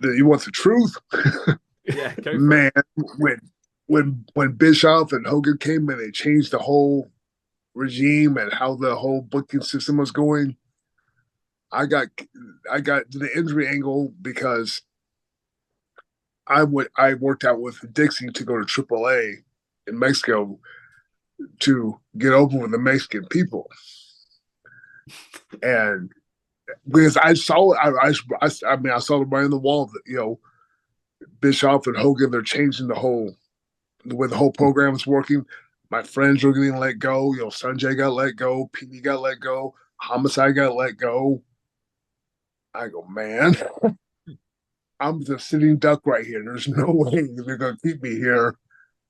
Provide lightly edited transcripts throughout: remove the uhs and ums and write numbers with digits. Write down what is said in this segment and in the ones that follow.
You want the truth? Yeah, go for it. Man, when Bischoff and Hogan came and they changed the whole regime and how the whole booking system was going, I got I got to the injury angle because I worked out with Dixie to go to AAA in Mexico to get over with the Mexican people, and because I saw I mean I saw the writing on the wall that Bischoff and Hogan, they're changing the way the whole program is working. My friends are getting let go. Sanjay got let go. PD got let go. Homicide got let go. I go, man, I'm the sitting duck right here. There's no way they're going to keep me here.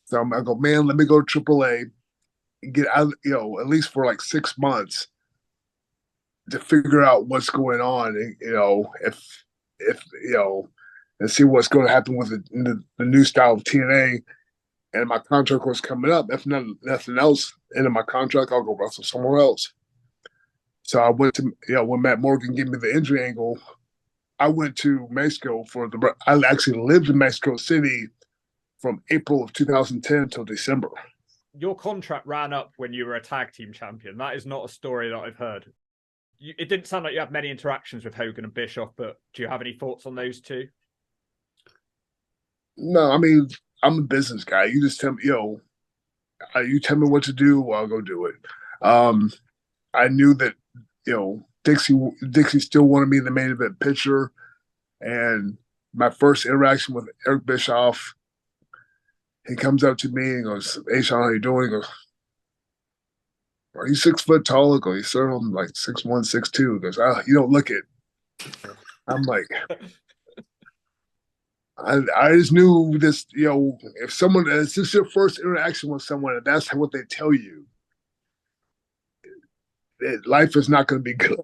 So I go, man, let me go to AAA and get out, at least for like 6 months to figure out what's going on. And, if and see what's going to happen with the new style of TNA. And my contract was coming up. If nothing else into my contract, I'll go wrestle somewhere else. So I went to, when Matt Morgan gave me the injury angle, I went to Mexico I actually lived in Mexico City from April of 2010 till December. Your contract ran up when you were a tag team champion. That is not a story that I've heard. It didn't sound like you had many interactions with Hogan and Bischoff, but do you have any thoughts on those two? No, I mean, I'm a business guy. You just tell me, you tell me what to do, I'll go do it. I knew that, Dixie still wanted me in the main event picture. And my first interaction with Eric Bischoff, he comes up to me and goes, "Hey, Sean, how you doing?" He goes, "Are you 6 foot tall?" I go, "Yes, sir. I'm like 6'1", 6'2". He goes, "Oh, you don't look it." I'm like, I just knew this, if this is your first interaction with someone and that's what they tell you, life is not going to be good.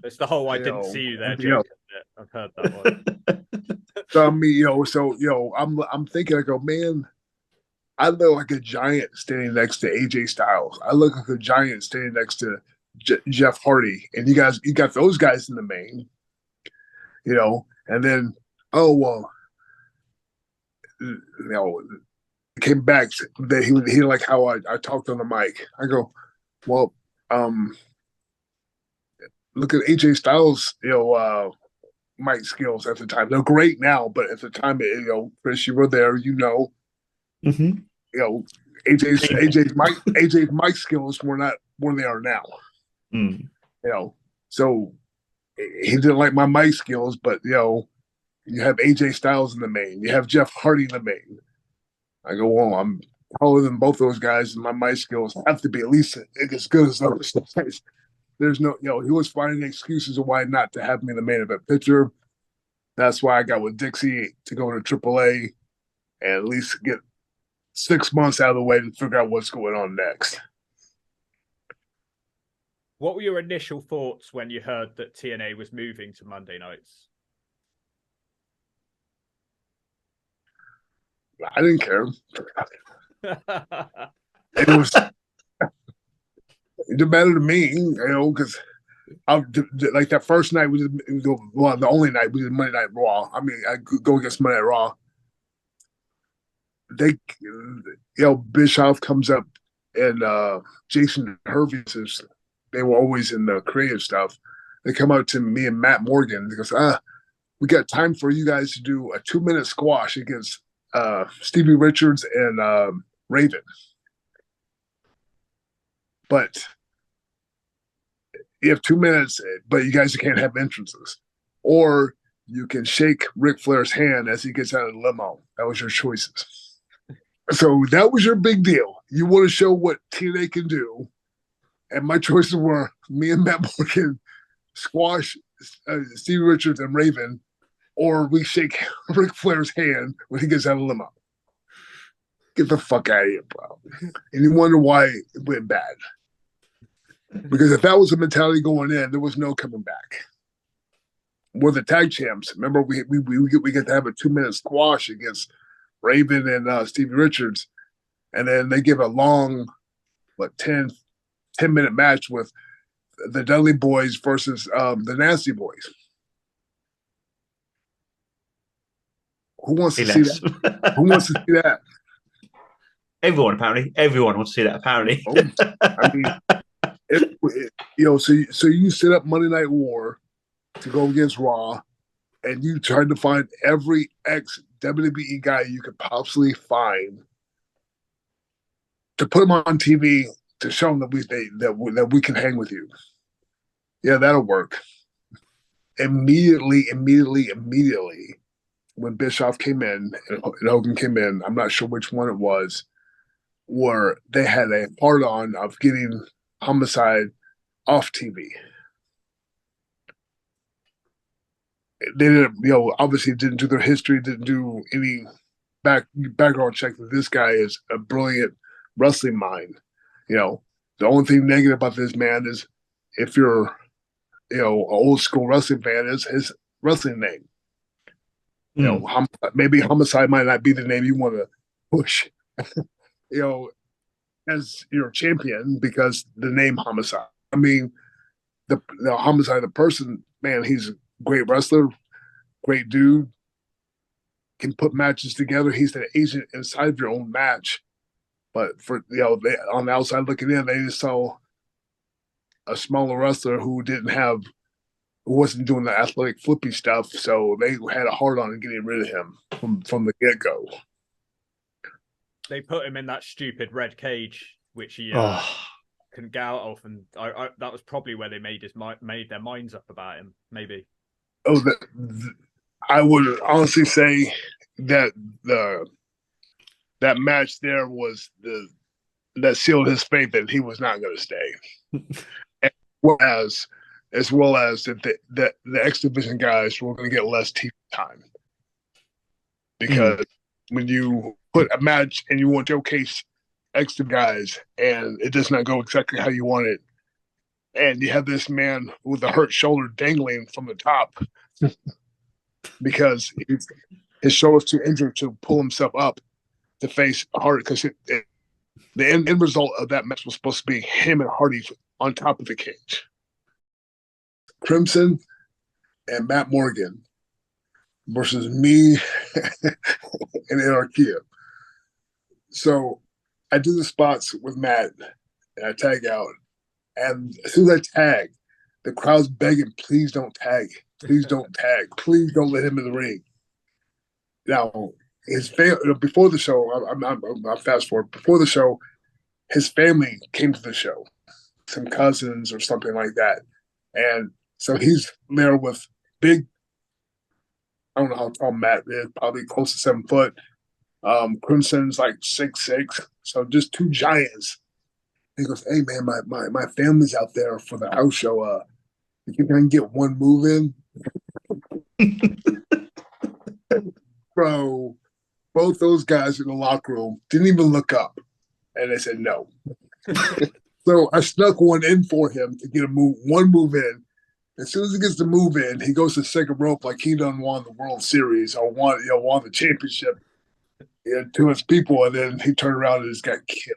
It's the whole "I didn't see you there" joke. I've heard that one. So I mean, I'm thinking, I go, man, I look like a giant standing next to AJ Styles. I look like a giant standing next to Jeff Hardy, and you got those guys in the main, and then came back that he like how I talked on the mic. I go, well, look at AJ Styles, mic skills at the time. They're great now, but at the time, Chris, you were there, Mm-hmm. AJ's mic skills were not where they are now. Mm. So he didn't like my mic skills, but you have AJ Styles in the main, you have Jeff Hardy in the main. I go, well, I'm taller than both those guys, and my mic skills have to be at least as good as those guys. There's no, he was finding excuses of why not to have me in the main event picture. That's why I got with Dixie to go to AAA and at least get 6 months out of the way to figure out what's going on next. What were your initial thoughts when you heard that TNA was moving to Monday nights? I didn't care. It was it didn't matter to me, because like that first night the only night we did Monday Night Raw. I mean, I go against Monday Night Raw. They, Bischoff comes up and Jason Hervey says they were always in the creative stuff. They come out to me and Matt Morgan. They goes, we got time for you guys to do a 2-minute squash against Stevie Richards and Raven. But you have 2 minutes, but you guys can't have entrances. Or you can shake Ric Flair's hand as he gets out of the limo. That was your choices. So that was your big deal. You want to show what TNA can do. And my choices were me and Matt Morgan squash Stevie Richards and Raven, or we shake Ric Flair's hand when he gets out of the limo. Get the fuck out of here, bro. And you wonder why it went bad. Because if that was the mentality going in, there was no coming back. We're the tag champs. Remember, we get to have a 2-minute squash against Raven and Stevie Richards, and then they give a long, 10-minute match with the Dudley Boys versus the Nasty Boys. Who wants He to see left. that? Who wants to see that? Everyone, apparently. Everyone wants to see that, apparently. I mean, so you set up Monday Night War to go against Raw, and you tried to find every ex WWE guy you could possibly find to put them on TV to show them that we can hang with you. Yeah, that'll work. Immediately, when Bischoff came in and Hogan came in, I'm not sure which one it was, where they had a hard on of getting Homicide off TV. They didn't, obviously didn't do their history, didn't do any background check that this guy is a brilliant wrestling mind. The only thing negative about this man is if you're, an old school wrestling fan, is his wrestling name. Maybe Homicide might not be the name you want to push, as your champion because the name Homicide. I mean, the Homicide, the person, man, he's a great wrestler, great dude, can put matches together. He's an agent inside your own match. But for on the outside looking in, they just saw a smaller wrestler who wasn't doing the athletic flippy stuff, so they had a hard on getting rid of him from the get go. They put him in that stupid red cage, which he couldn't get out of, and that was probably where they made their minds up about him. Maybe. Oh, I would honestly say that that match there was that sealed his fate that he was not going to stay, as well as that the X Division guys were going to get less TV time because when you put a match and you want to showcase X guys and it does not go exactly how you want it, and you have this man with a hurt shoulder dangling from the top because his shoulder's too injured to pull himself up to face Hardy, because the end result of that match was supposed to be him and Hardy on top of the cage. Crimson and Matt Morgan versus me and Anarchia. So I do the spots with Matt and I tag out. And as soon as I tag, the crowd's begging, please don't tag. Please don't tag. Please don't let him in the ring. Now, his family, before the show, I'm fast forward. Before the show, his family came to the show, some cousins or something like that. And so he's there with big, I don't know how tall Matt is, probably close to 7 foot. Crimson's like 6'6", so just two giants. He goes, "Hey man, my family's out there for the house show. You can get one move in." Bro, both those guys in the locker room didn't even look up, and they said no. So I snuck one in for him to get one move in. As soon as he gets the move in, he goes to the second rope like he done won the World Series or won the championship to his people, and then he turned around and just got killed.